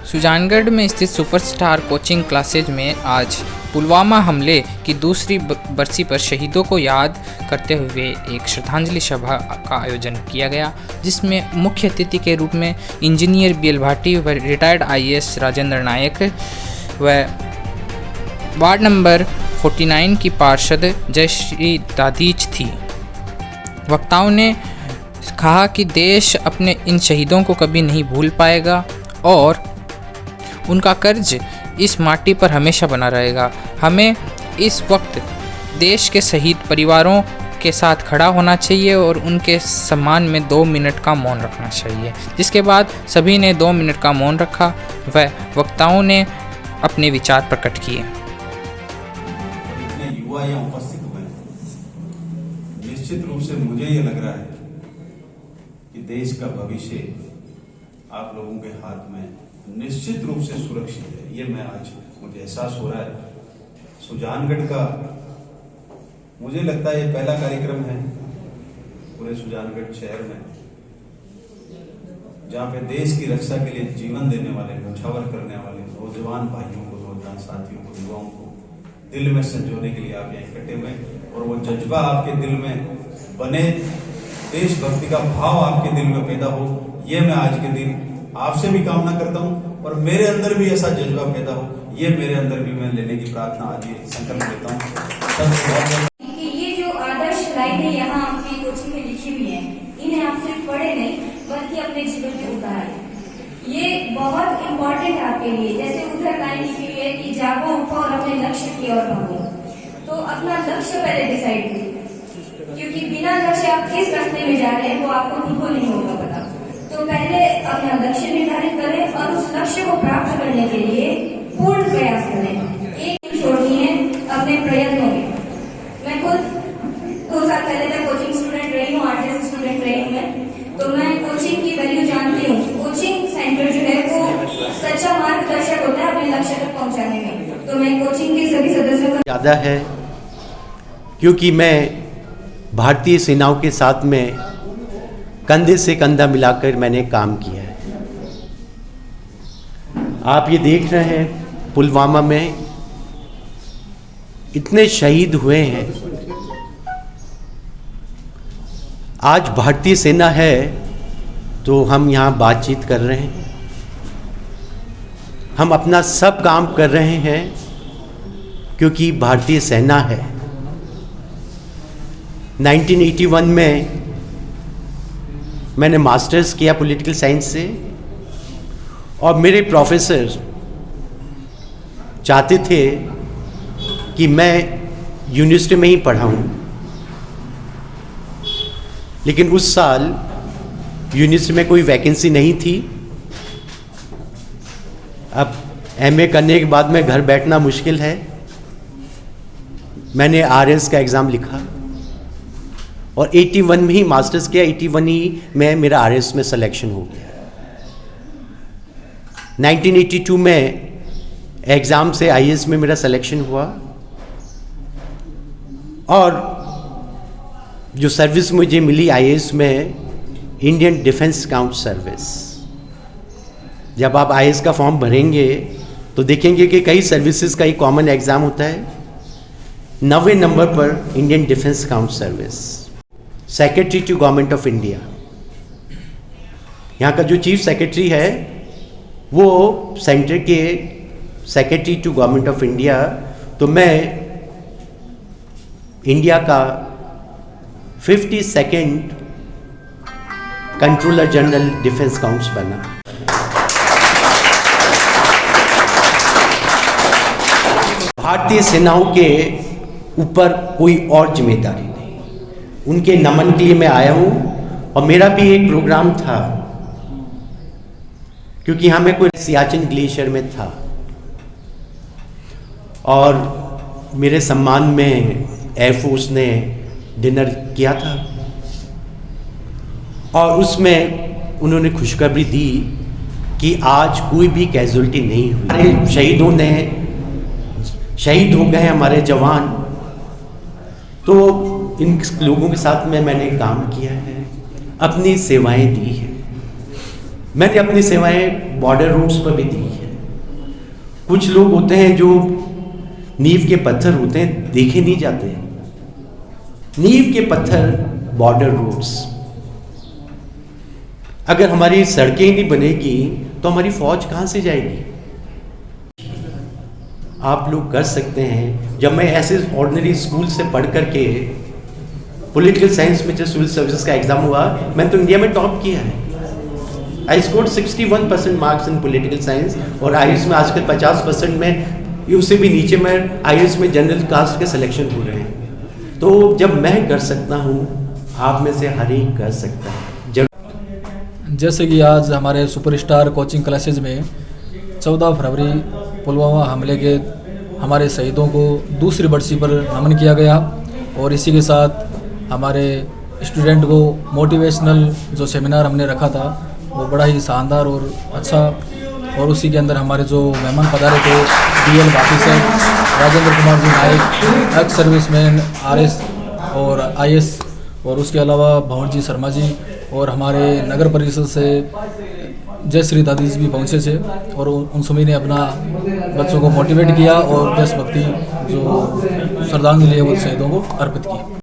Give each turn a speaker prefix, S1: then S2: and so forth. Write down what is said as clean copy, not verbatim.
S1: सुजानगढ़ में स्थित superstar coaching classes में आज पुलवामा हमले की दूसरी बरसी पर शहीदों को याद करते हुए एक श्रद्धांजलि सभा का आयोजन किया गया, जिसमें मुख्य अतिथि के रूप में इंजीनियर BL भाटी व रिटायर्ड IAS राजेंद्र नायक व वार्ड नंबर 49 की पार्षद जयश्री दादीच थी। वक्ताओं ने कहा कि देश अपने इन शहीदों को कभी नहीं भूल पाएगा और उनका कर्ज इस माटी पर हमेशा बना रहेगा। हमें इस वक्त देश के शहीद परिवारों के साथ खड़ा होना चाहिए और उनके सम्मान में 2 मिनट का मौन रखना चाहिए। जिसके बाद सभी ने 2 मिनट का मौन रखा व वक्ताओं ने अपने विचार प्रकट किए।
S2: इतने युवा यहाँ उपस्थित हुए, निश्चित रूप से मुझे ये लग रहा है कि देश का भविष्य आप लोगों के हाथ में निश्चित रूप से सुरक्षित है। ये मैं आज मुझे एहसास हो रहा है। सुजानगढ़ का मुझे लगता है ये पहला कार्यक्रम है पूरे सुजानगढ़ शहर में जहाँ पे देश की रक्षा के लिए जीवन देने वाले, न्यौछावर करने वाले नौजवान भाइयों को, नौजवान साथियों को, युवाओं को दिल में संजोने के लिए आप यहाँ इकट्ठे हुए और वो जज्बा आपके दिल में बने, देशभक्ति का भाव आपके दिल में पैदा हो, ये मैं आज के दिन आपसे भी कामना करता हूँ और मेरे अंदर भी ऐसा जज्बा पैदा हो, ये मेरे अंदर भी मैं लेने की प्रार्थना आज ये संकल्प लेता हूँ।
S3: ये जो आदर्श लाइनें यहाँ अपने कोचिंग में लिखी हुई हैं, इन्हें आप सिर्फ पढ़े नहीं बल्कि अपने जीवन में उतारें। ये बहुत इम्पोर्टेंट है आपके लिए। जैसे उधर लाइन लिखी हुई है कि जागो, उठो और अपने लक्ष्य की ओर भागो। तो अपना लक्ष्य पहले डिसाइड कीजिए, क्योंकि बिना लक्ष्य आप किस रास्ते में जा रहे हैं वो आपको बिल्कुल नहीं होगा पता। तो पहले अपना लक्ष्य निर्धारित करें और उस लक्ष्य को प्राप्त करने के लिए पूर्ण प्रयास करें। एक छोड़नी है अपने प्रयत्नों में। मैं खुद 2 साल पहले तक कोचिंग स्टूडेंट रही हूँ, आर्टिस्ट स्टूडेंट रही हूँ मैं, तो मैं कोचिंग की वैल्यू जानती हूँ। कोचिंग सेंटर जो है वो सच्चा मार्गदर्शक होता है अपने लक्ष्य तक पहुँचाने में। तो मैं कोचिंग के सभी सदस्यों का
S4: ज़्यादा है, क्योंकि मैं भारतीय सेनाओं के साथ में कंधे से कंधा मिलाकर मैंने काम किया है। आप ये देख रहे हैं पुलवामा में इतने शहीद हुए हैं। आज भारतीय सेना है तो हम यहाँ बातचीत कर रहे हैं, हम अपना सब काम कर रहे हैं क्योंकि भारतीय सेना है। 1981 में मैंने मास्टर्स किया पॉलिटिकल साइंस से और मेरे प्रोफेसर चाहते थे कि मैं यूनिवर्सिटी में ही पढ़ाऊँ, लेकिन उस साल यूनिवर्सिटी में कोई वैकेंसी नहीं थी। अब MA करने के बाद में घर बैठना मुश्किल है। मैंने RS का एग्ज़ाम लिखा और 81 में ही मास्टर्स किया, 81 ही में मेरा RS में सिलेक्शन हो गया। 1982 में एग्ज़ाम से IAS में मेरा सिलेक्शन हुआ और जो सर्विस मुझे मिली IAS में, इंडियन डिफेंस स्काउट सर्विस। जब आप IAS का फॉर्म भरेंगे तो देखेंगे कि कई सर्विसेज का एक कॉमन एग्ज़ाम होता है। 90 नंबर पर Indian defence scout service, secretary to government of India. यहाँ का जो चीफ सेक्रेटरी है वो सेंटर के secretary to government of India. तो मैं इंडिया का 52nd controller general defence counts बना। भारतीय सेनाओं के ऊपर कोई और जिम्मेदारी नहीं, उनके नमन के लिए मैं आया हूँ। और मेरा भी एक प्रोग्राम था, क्योंकि यहाँ मैं कोई सियाचिन ग्लेशियर में था और मेरे सम्मान में एयरफोर्स ने डिनर किया था और उसमें उन्होंने खुशखबरी दी कि आज कोई भी कैजुअल्टी नहीं हुई। हमारे शहीदों ने शहीद हो गए, हमारे जवान। तो इन लोगों के साथ में मैंने काम किया है, अपनी सेवाएं दी है। मैंने अपनी सेवाएं बॉर्डर रूट्स पर भी दी है। कुछ लोग होते हैं जो नींव के पत्थर होते हैं, देखे नहीं जाते हैं। नींव के पत्थर बॉर्डर रोड्स। अगर हमारी सड़कें नहीं बनेगी तो हमारी फौज कहाँ से जाएगी? आप लोग कर सकते हैं। जब मैं ऐसे ऑर्डिनरी स्कूल से पढ़ करके पॉलिटिकल साइंस में जो सिविल सर्विसेज का एग्जाम हुआ, मैंने तो इंडिया में टॉप किया है। I scored 61% marks in political science, और आईएएस में आजकल 50% में, उससे भी नीचे में आईएएस में जनरल कास्ट के सिलेक्शन हो रहे हैं। तो जब मैं कर सकता हूँ, आप में से हर एक कर सकता है।
S5: जैसे कि आज हमारे सुपरस्टार कोचिंग क्लासेज में 14 फरवरी पुलवामा हमले के हमारे शहीदों को दूसरी बरसी पर नमन किया गया, और इसी के साथ हमारे स्टूडेंट को मोटिवेशनल जो सेमिनार हमने रखा था वो बड़ा ही शानदार और अच्छा, और उसी के अंदर हमारे जो मेहमान पधारे थे DL भाटी सर, राजेंद्र कुमार जी नायक, एक्स सर्विसमैन RS और IS, और उसके अलावा भंवर जी शर्मा जी, और हमारे नगर परिषद से जय श्री दादीज भी पहुँचे थे, और उन सभी ने अपना बच्चों को मोटिवेट किया और देशभक्ति जो श्रद्धांजलि है वो शहीदों को अर्पित की।